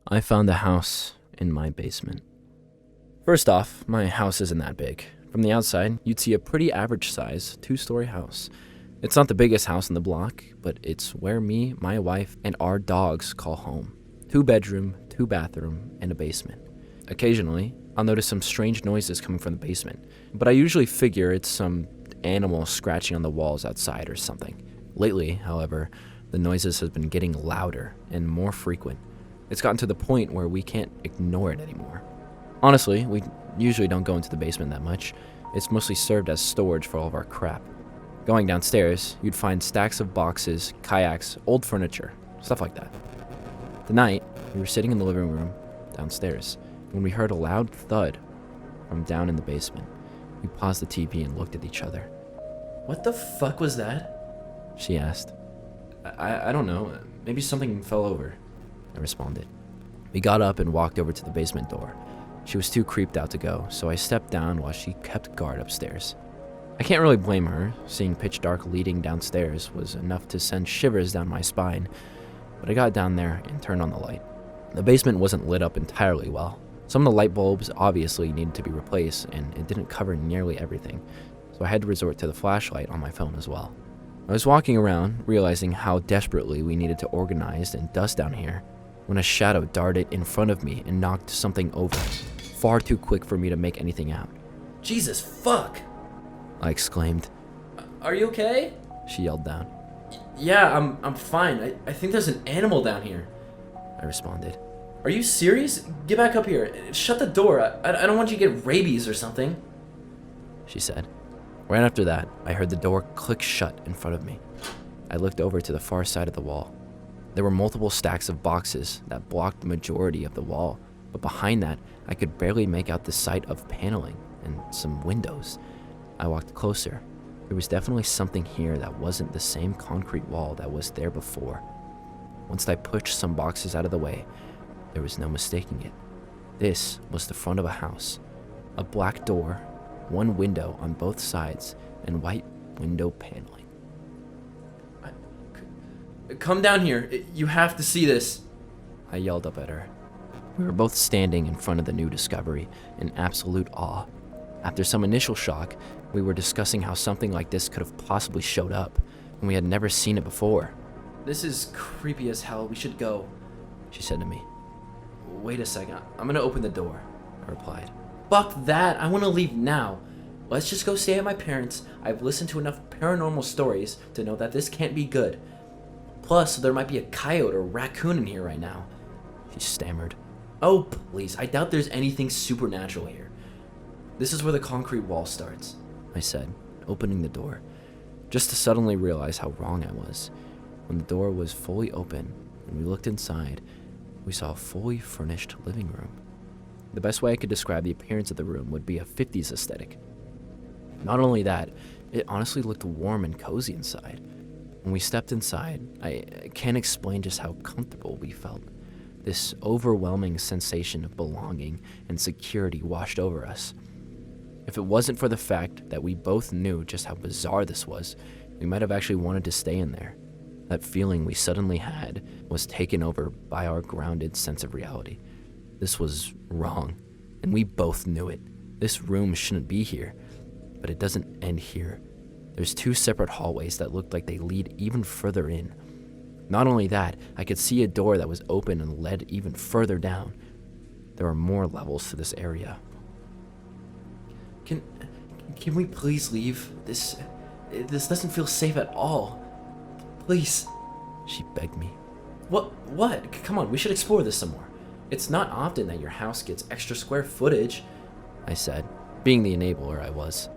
I found a house in my basement. First off, my house isn't that big. From the outside, you'd see a pretty average size, 2-story house. It's not the biggest house in the block, but it's where me, my wife, and our dogs call home. 2-bedroom, 2-bathroom, and a basement. Occasionally, I'll notice some strange noises coming from the basement, but I usually figure it's some animal scratching on the walls outside or something. Lately, however, the noises have been getting louder and more frequent. It's gotten to the point where we can't ignore it anymore. Honestly, we usually don't go into the basement that much. It's mostly served as storage for all of our crap. Going downstairs, you'd find stacks of boxes, kayaks, old furniture, stuff like that. Tonight, we were sitting in the living room downstairs when we heard a loud thud from down in the basement. We paused the TV and looked at each other. What the fuck was that? She asked. I don't know. Maybe something fell over, I responded. We got up and walked over to the basement door. She was too creeped out to go, so I stepped down while she kept guard upstairs. I can't really blame her. Seeing pitch dark leading downstairs was enough to send shivers down my spine, but I got down there and turned on the light. The basement wasn't lit up entirely well. Some of the light bulbs obviously needed to be replaced, and it didn't cover nearly everything, so I had to resort to the flashlight on my phone as well. I was walking around, realizing how desperately we needed to organize and dust down here, when a shadow darted in front of me and knocked something over, far too quick for me to make anything out. Jesus fuck! I exclaimed. Are you okay? She yelled down. Yeah, I'm fine. I think there's an animal down here. I responded. Are you serious? Get back up here. Shut the door. I don't want you to get rabies or something. She said. Right after that, I heard the door click shut in front of me. I looked over to the far side of the wall. There were multiple stacks of boxes that blocked the majority of the wall, but behind that, I could barely make out the sight of paneling and some windows. I walked closer. There was definitely something here that wasn't the same concrete wall that was there before. Once I pushed some boxes out of the way, there was no mistaking it. This was the front of a house. A black door, one window on both sides, and white window paneling. Come down here. You have to see this. I yelled up at her. We were both standing in front of the new discovery in absolute awe. After some initial shock, we were discussing how something like this could have possibly showed up, and we had never seen it before. This is creepy as hell. We should go, she said to me. Wait a second. I'm gonna open the door, I replied. Fuck that. I want to leave now. Let's just go stay at my parents'. I've listened to enough paranormal stories to know that this can't be good. Plus, there might be a coyote or raccoon in here right now. She stammered. Oh, please. I doubt there's anything supernatural here. This is where the concrete wall starts, I said, opening the door, just to suddenly realize how wrong I was. When the door was fully open and we looked inside, we saw a fully furnished living room. The best way I could describe the appearance of the room would be a 50s aesthetic. Not only that, it honestly looked warm and cozy inside. When we stepped inside, I can't explain just how comfortable we felt. This overwhelming sensation of belonging and security washed over us. If it wasn't for the fact that we both knew just how bizarre this was, we might have actually wanted to stay in there. That feeling we suddenly had was taken over by our grounded sense of reality. This was wrong, and we both knew it. This room shouldn't be here, but it doesn't end here. There's 2 separate hallways that looked like they lead even further in. Not only that, I could see a door that was open and led even further down. There are more levels to this area. Can we please leave? This doesn't feel safe at all. Please. She begged me. What? Come on, we should explore this some more. It's not often that your house gets extra square footage, I said, being the enabler I was.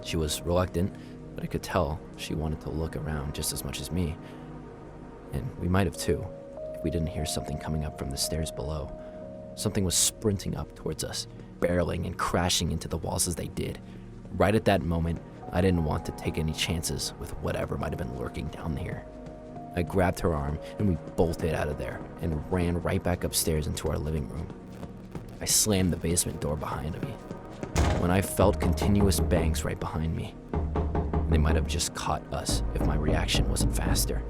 She was reluctant, but I could tell she wanted to look around just as much as me. And we might have too, if we didn't hear something coming up from the stairs below. Something was sprinting up towards us, barreling and crashing into the walls as they did. Right at that moment, I didn't want to take any chances with whatever might have been lurking down here. I grabbed her arm and we bolted out of there and ran right back upstairs into our living room. I slammed the basement door behind me when I felt continuous bangs right behind me. They might have just caught us if my reaction wasn't faster.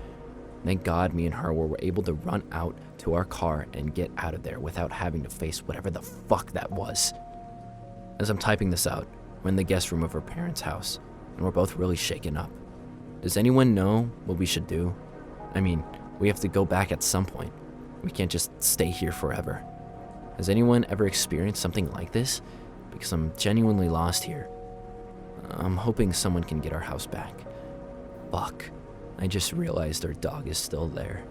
Thank God me and her were able to run out to our car and get out of there without having to face whatever the fuck that was. As I'm typing this out, we're in the guest room of her parents' house, and we're both really shaken up. Does anyone know what we should do? I mean, we have to go back at some point. We can't just stay here forever. Has anyone ever experienced something like this? Because I'm genuinely lost here. I'm hoping someone can get our house back. Fuck. I just realized our dog is still there.